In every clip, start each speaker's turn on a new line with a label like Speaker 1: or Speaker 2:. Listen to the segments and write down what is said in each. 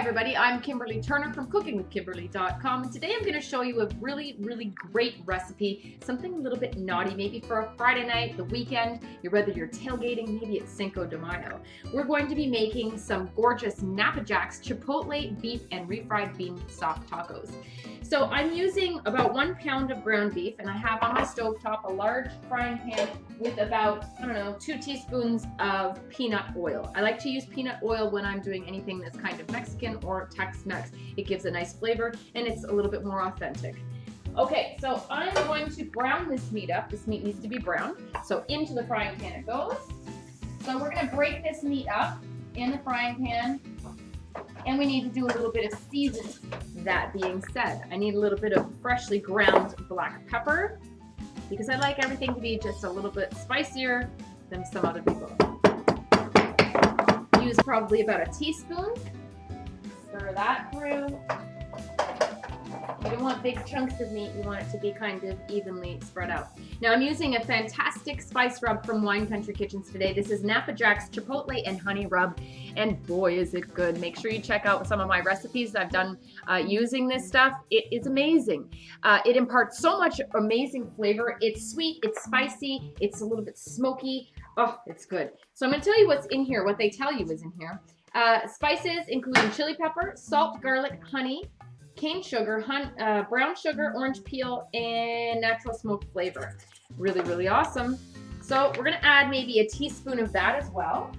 Speaker 1: everybody, I'm Kimberly Turner from cookingwithkimberly.com, and today I'm going to show you a really great recipe, something a little bit naughty, maybe for a Friday night, the weekend, whether you're tailgating, maybe it's Cinco de Mayo. We're going to be making some gorgeous Napa Jack's Chipotle beef and refried bean soft tacos. So I'm using about 1 pound of ground beef, and I have on my stovetop a large frying pan with about, 2 teaspoons of peanut oil. I like to use peanut oil when I'm doing anything that's kind of Mexican or Tex-Mex. It gives a nice flavor and it's a little bit more authentic. Okay, so I'm going to brown this meat up. This meat needs to be brown. So into the frying pan it goes. So we're going to break this meat up in the frying pan. And we need to do a little bit of seasoning. That being said, I need a little bit of freshly ground black pepper because I like everything to be just a little bit spicier than some other people. Use probably about a teaspoon. Stir that through. You don't want big chunks of meat, you want it to be kind of evenly spread out. Now I'm using a fantastic spice rub from Wine Country Kitchens today. This is Napa Jack's Chipotle and Honey Rub, and boy is it good. Make sure you check out some of my recipes I've done using this stuff. It is amazing. It imparts so much amazing flavor. It's sweet, it's spicy, it's a little bit smoky. Oh, it's good. So I'm going to tell you what's in here, what they tell you is in here. Spices including chili pepper, salt, garlic, honey, cane sugar, brown sugar, orange peel, and natural smoked flavor. Really awesome. So we're going to add maybe a teaspoon of that as well.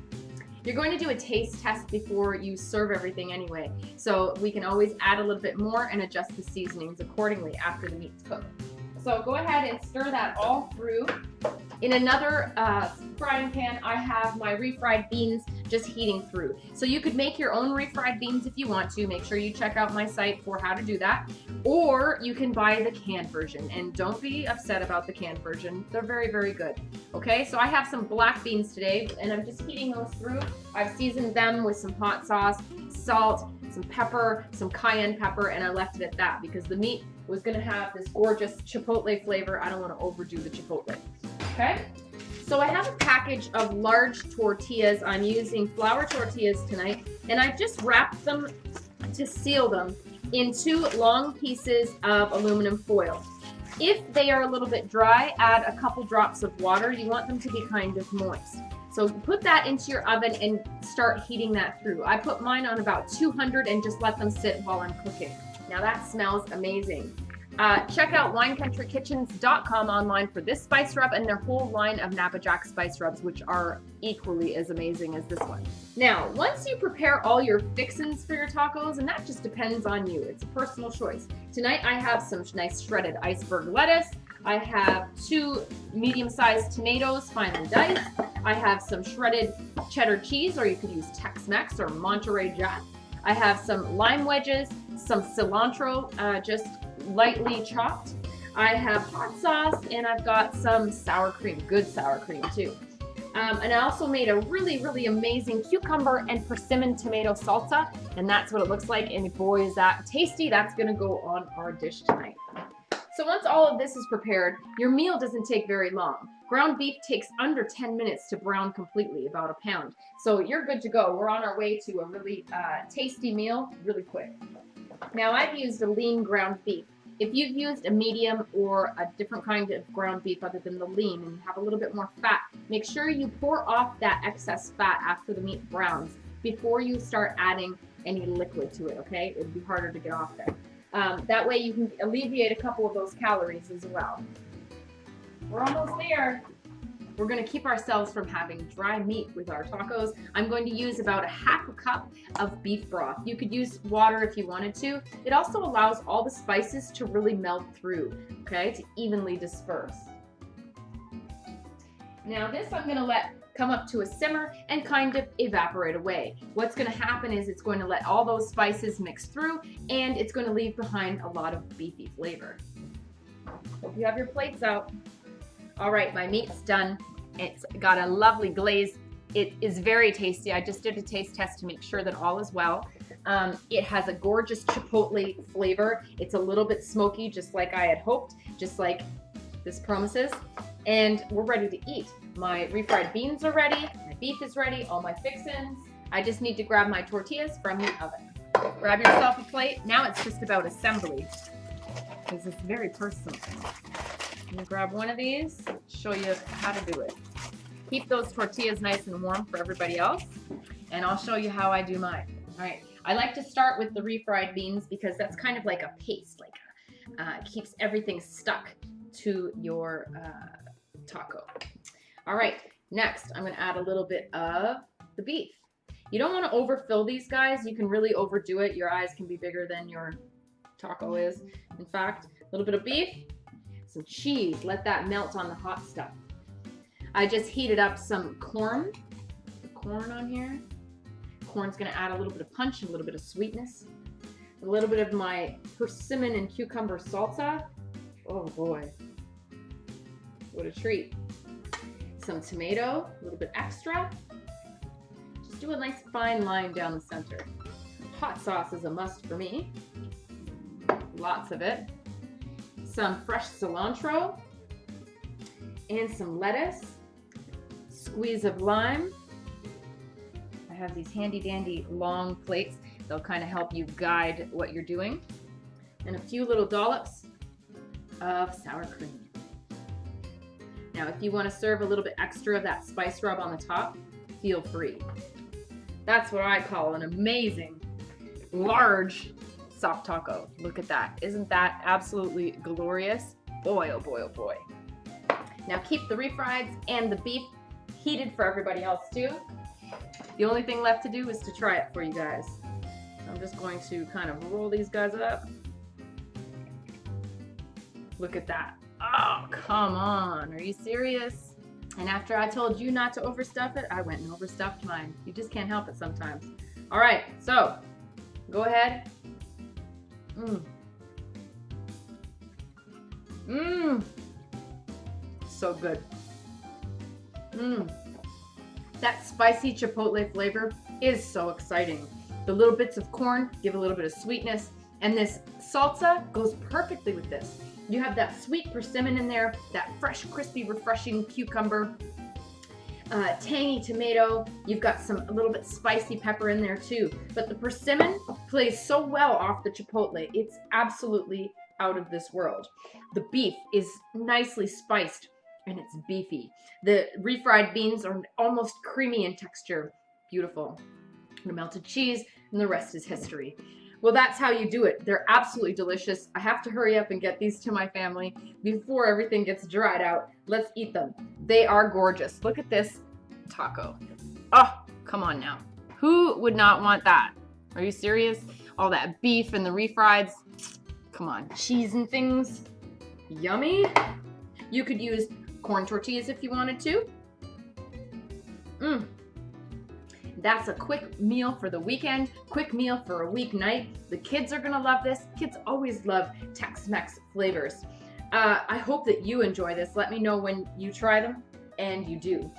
Speaker 1: You're going to do a taste test before you serve everything anyway, so we can always add a little bit more and adjust the seasonings accordingly after the meat's cooked. So go ahead and stir that all through. In another frying pan, I have my refried beans just heating through. So you could make your own refried beans if you want to. Make sure you check out my site for how to do that. Or you can buy the canned version, and don't be upset about the canned version. They're very good. Okay, so I have some black beans today, and I'm just heating those through. I've seasoned them with some hot sauce, salt, some pepper, some cayenne pepper, and I left it at that because the meat was gonna have this gorgeous chipotle flavor. I don't wanna overdo the chipotle, okay? So I have a package of large tortillas. I'm using flour tortillas tonight, and I've just wrapped them to seal them in 2 long pieces of aluminum foil. If they are a little bit dry, add a couple drops of water. You want them to be kind of moist. So put that into your oven and start heating that through. I put mine on about 200 and just let them sit while I'm cooking. Now that smells amazing. Check out winecountrykitchens.com online for this spice rub and their whole line of Napa Jack spice rubs, which are equally as amazing as this one. Now, once you prepare all your fixins for your tacos, and that just depends on you, it's a personal choice. Tonight I have some nice shredded iceberg lettuce. I have 2 medium-sized tomatoes finely diced. I have some shredded cheddar cheese, or you could use Tex-Mex or Monterey Jack. I have some lime wedges, some cilantro, just lightly chopped. I have hot sauce, and I've got some sour cream, good sour cream too. And I also made a really amazing cucumber and persimmon tomato salsa, and that's what it looks like, and boy is that tasty. That's gonna go on our dish tonight. So once all of this is prepared, your meal doesn't take very long. Ground beef takes under 10 minutes to brown completely, about 1 pound. So you're good to go. We're on our way to a really tasty meal really quick. Now I've used a lean ground beef. If you've used a medium or a different kind of ground beef other than the lean and you have a little bit more fat, make sure you pour off that excess fat after the meat browns before you start adding any liquid to it, okay? It'll be harder to get off there. That way you can alleviate a couple of those calories as well. We're almost there. We're going to keep ourselves from having dry meat with our tacos. I'm going to use about 1/2 cup of beef broth. You could use water if you wanted to. It also allows all the spices to really melt through, okay, to evenly disperse. Now this I'm going to let come up to a simmer and kind of evaporate away. What's going to happen is it's going to let all those spices mix through, and it's going to leave behind a lot of beefy flavor. Hope you have your plates out. All right, my meat's done. It's got a lovely glaze. It is very tasty. I just did a taste test to make sure that all is well. It has a gorgeous chipotle flavor. It's a little bit smoky, just like I had hoped, just like this promises. And we're ready to eat. My refried beans are ready. My beef is ready. All my fixins. I just need to grab my tortillas from the oven. Grab yourself a plate. Now it's just about assembly, because it's very personal. I'm gonna grab one of these, show you how to do it. Keep those tortillas nice and warm for everybody else, and I'll show you how I do mine. All right, I like to start with the refried beans because that's kind of like a paste, like keeps everything stuck to your taco. All right, next I'm gonna add a little bit of the beef. You don't want to overfill these guys. You can really overdo it. Your eyes can be bigger than your taco is. In fact, a little bit of beef, some cheese. Let that melt on the hot stuff. I just heated up some corn. The corn on here. Corn's gonna add a little bit of punch and a little bit of sweetness. A little bit of my persimmon and cucumber salsa. Oh boy, what a treat. Some tomato, a little bit extra. Just do a nice fine line down the center. Hot sauce is a must for me. Lots of it. Some fresh cilantro and some lettuce. Squeeze of lime. I have these handy dandy long plates. They'll kind of help you guide what you're doing. And a few little dollops of sour cream. Now, if you want to serve a little bit extra of that spice rub on the top, feel free. That's what I call an amazing, large soft taco. Look at that. Isn't that absolutely glorious? Boy, oh boy, oh boy. Now keep the refrieds and the beef heated for everybody else too. The only thing left to do is to try it for you guys. I'm just going to kind of roll these guys up. Look at that. Oh, come on. Are you serious? And after I told you not to overstuff it, I went and overstuffed mine. You just can't help it sometimes. All right, so go ahead. So good. That spicy chipotle flavor is so exciting. The little bits of corn give a little bit of sweetness, and this salsa goes perfectly with this. You have that sweet persimmon in there, that fresh, crispy, refreshing cucumber, tangy tomato. You've got a little bit spicy pepper in there too. But the persimmon plays so well off the chipotle. It's absolutely out of this world. The beef is nicely spiced and it's beefy. The refried beans are almost creamy in texture. Beautiful. The melted cheese, and the rest is history. Well, that's how you do it. They're absolutely delicious. I have to hurry up and get these to my family before everything gets dried out. Let's eat them. They are gorgeous. Look at this taco. Oh, come on now. Who would not want that? Are you serious? All that beef and the refrieds. Come on, cheese and things. Yummy. You could use corn tortillas if you wanted to. That's a quick meal for the weekend, quick meal for a weeknight. The kids are gonna love this. Kids always love Tex-Mex flavors. I hope that you enjoy this. Let me know when you try them, and you do.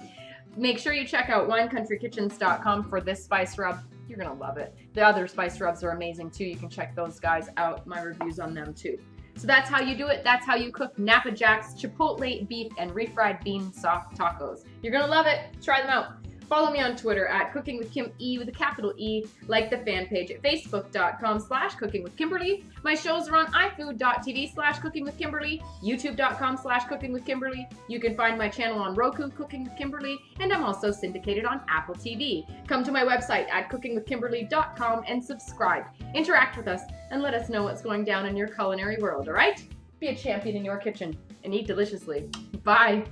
Speaker 1: Make sure you check out winecountryKitchens.com for this spice rub. You're gonna love it. The other spice rubs are amazing too. You can check those guys out, my reviews on them too. So that's how you do it. That's how you cook Napa Jack's Chipotle beef and refried bean soft tacos. You're gonna love it. Try them out. Follow me on Twitter at Cooking with Kim E with a capital E. Like the fan page at facebook.com/cookingwithkimberly. My shows are on ifood.tv/cookingwithkimberly, youtube.com/cookingwithkimberly. You can find my channel on Roku, Cooking with Kimberly, and I'm also syndicated on Apple TV. Come to my website at cookingwithkimberly.com and subscribe. Interact with us and let us know what's going down in your culinary world, all right? Be a champion in your kitchen and eat deliciously. Bye.